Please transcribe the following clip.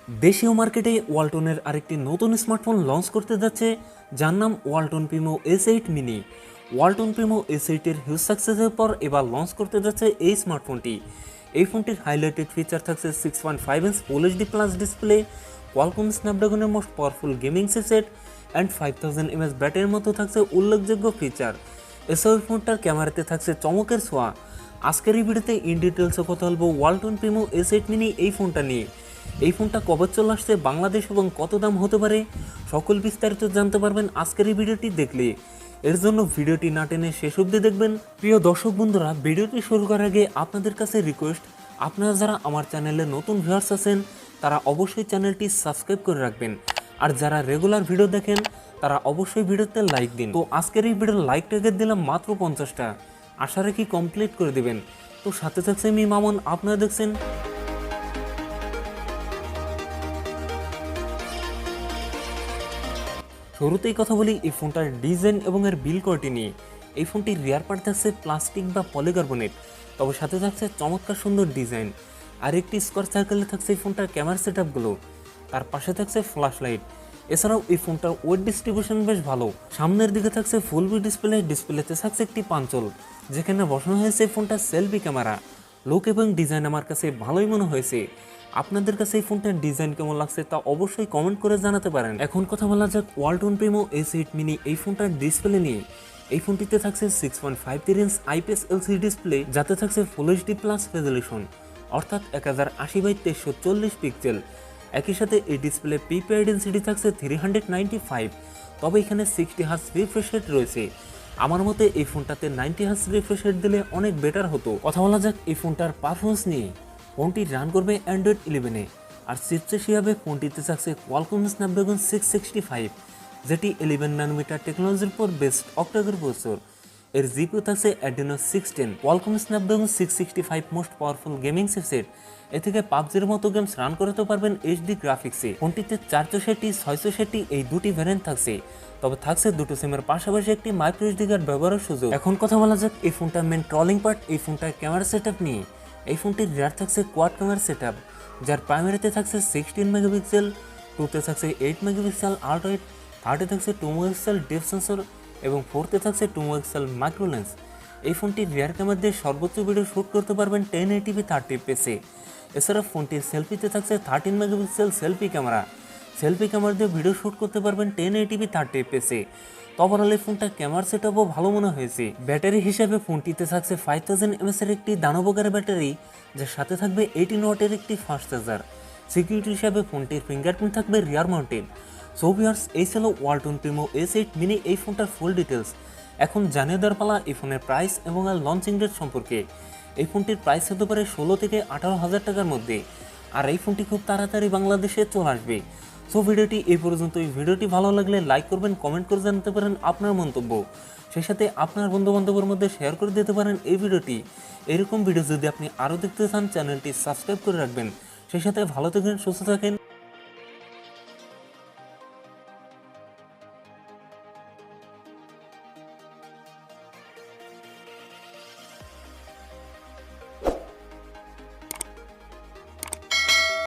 দেশীয় মার্কেটে ওয়ালটনের আরেকটি নতুন স্মার্টফোন লঞ্চ করতে যাচ্ছে, যার নাম Walton Primo S8 mini. Walton Primo S8 এর হিউজ সাকসেসের পর এবার লঞ্চ করতে যাচ্ছে এই স্মার্টফোনটি। এই ফোনটির হাইলাইটেড ফিচার থাকছে 6.5 inch full HD plus display, Qualcomm স্ন্যাপড্রাগনের most powerful gaming chipset and 5000 mAh ব্যাটারির মতো থাকছে উল্লেখযোগ্য ফিচার। এছাড়াও ফোনটার ক্যামেরাতে থাকছে চমকের ছোঁয়া। আজকের এই ভিডিওতে ইন ডিটেলসে কথা বলবো ওয়ালটন প্রিমো S8 মিনি এই ফোনটা নিয়ে। এই ফোনটা কবে চলে আসছে বাংলাদেশ এবং কত দাম হতে পারে, সকল বিস্তারিত জানতে পারবেন আজকের এই ভিডিওটি দেখলে। এর জন্য ভিডিওটি না টেনে শেষ অবধি দেখবেন। প্রিয় দর্শক বন্ধুরা, ভিডিওটি শুরু করার আগে আপনাদের কাছে রিকোয়েস্ট, আপনারা যারা আমার চ্যানেলে নতুন ভিউয়ার্স আছেন তারা অবশ্যই চ্যানেলটি সাবস্ক্রাইব করে রাখবেন, আর যারা রেগুলার ভিডিও দেখেন তারা অবশ্যই ভিডিওতে লাইক দিন। তো আজকের এই ভিডিওর লাইক টার্গেট দিলাম মাত্র 50টা, আশা রাখি কমপ্লিট করে দেবেন। তো সাথে থাকছে আমি মামুন, আপনারা দেখছেন। শুরুতেই কথা বলি এই ফোনটার ডিজাইন এবং এর বিল কোয়ালিটি নিয়ে। এই ফোনটির রিয়ার পার্ট থাকছে প্লাস্টিক বা পলিকার্বনেট, তবে সাথে থাকছে চমৎকার সুন্দর ডিজাইন। আর একটি স্কোয়ার সার্কেলে থাকছে এই ফোনটার ক্যামেরা সেটআপগুলো, তার পাশে থাকছে ফ্ল্যাশ লাইট। এছাড়াও এই ফোনটার ওয়েট ডিস্ট্রিবিউশন বেশ ভালো। সামনের দিকে থাকছে ফুল ভি ডিসপ্লে, ডিসপ্লেতে থাকছে একটি পাঞ্চল যেখানে বসানো হয়েছে এই ফোনটার সেলফি ক্যামেরা। লুক এবং ডিজাইন আমার কাছে ভালোই মনে হয়েছে। আপনাদের কাছে এই ফোনটার ডিজাইন কেমন লাগছে তা অবশ্যই কমেন্ট করে জানাতে পারেন। এখন কথা বলা যাক ওয়ালটন প্রিমো S8 মিনি এই ফোনটার ডিসপ্লে নিয়ে। এই ফোনটিতে থাকছে 6.53 ইঞ্চ IPS LCD ডিসপ্লে, যাতে থাকছে ফুল এইচডি প্লাস রেজলিউশন, অর্থাৎ 1080x2340 পিক্সেল। একই সাথে এই ডিসপ্লে পিপিআই ডেনসিটি থাকছে 395, তবে এখানে 60 হার্টজ রিফ্রেশ রেট রয়েছে। আমার মতে এই ফোনটাতে 90 হার্টজ রিফ্রেশ রেট দিলে অনেক বেটার হতো। কথা বলা যাক এই ফোনটার পারফরমেন্স নিয়ে। ফোনটি রান করবে অ্যান্ড্রয়েড 11-এ, আর চিপসেট হিসাবে ফোনটিতে থাকছে কোয়ালকম স্ন্যাপড্রাগন 665, যেটি 11 ন্যানোমিটার টেকনোলজির উপর বেস্ট অক্টাকোর প্রসেসর। এর জিপিইউ থাকছে Adreno 610, Qualcomm Snapdragon 665 most powerful gaming chipset. এ থেকে পাবজির মতো গেমস রান করাতে পারবেন এইচডি গ্রাফিক্সে। ফোনটিতে 460, 660 এই দুটি ভ্যারিয়েন্ট থাকছে, তবে থাকছে দুটো সিমের পাশাপাশি একটি মাইক্রো এসডি কার্ড ব্যবহারের সুযোগ। এখন কথা বলা যাক এই ফোনটার মেন ট্রলিং পার্ট, এই ফোনটার ক্যামেরা সেটআপ নিয়ে। এই ফোনটির রিয়ার থাকছে কোয়াড ক্যামেরা সেটআপ, যার প্রাইমারিতে থাকছে 16 মেগাপিক্সেল, 2তে থাকছে 8 মেগাপিক্সেল আল্ট্রা, 3র্ডে থাকছে 2 মেগাপিক্সেল ডেপথ সেন্সর এবং 4তে থাকছে 2 মেগাপিক্সেল মাইক্রো লেন্স। এই ফোনটির রিয়ার ক্যামেরা দিয়ে সর্বোচ্চ ভিডিও শ্যুট করতে পারবেন 1080p 30 fps-এ। এছাড়া ফোনটির সেলফিতে থাকছে 13 megapixel selfie camera, selfie camera দিয়ে ভিডিও শ্যুট করতে পারবেন 1080p 30 fps-এ। ওভারঅল এই ফোনটা ক্যামেরা সেটআপও ভালো মনে হয়েছে। ব্যাটারি হিসাবে ফোনটিতে থাকছে 5000 mAh এর একটি দানবকার ব্যাটারি, যার সাথে থাকবে 18 ওয়াটের একটি ফাস্ট চার্জার। সিকিউরিটি হিসাবে ফোনটির ফিঙ্গারপ্রিন্ট থাকবে রিয়ার মাউন্টেড। সো ভিউয়ার্স, এই ছিল ওয়ালটন প্রিমো S8 মিনি এই ফোনটার ফুল ডিটেলস। এখন জানিয়ে দেওয়ার পালা এই ফোনের প্রাইস এবং আর লঞ্চিং ডেট সম্পর্কে। এই ফোনটির প্রাইস হতে পারে 16 থেকে 18,000 টাকার মধ্যে, আর এই ফোনটি খুব তাড়াতাড়ি বাংলাদেশে চলে আসবে। সো ভিডিওটি এই পর্যন্তই। ভিডিওটি ভালো লাগলে লাইক করবেন, কমেন্ট করে জানাতে পারেন আপনার মন্তব্য, সেই সাথে আপনার বন্ধুবান্ধবের মধ্যে শেয়ার করে দিতে পারেন এই ভিডিওটি। এরকম ভিডিও যদি আপনি আরও দেখতে চান চ্যানেলটি সাবস্ক্রাইব করে রাখবেন। সেই সাথে ভালো থাকেন, সুস্থ থাকেন।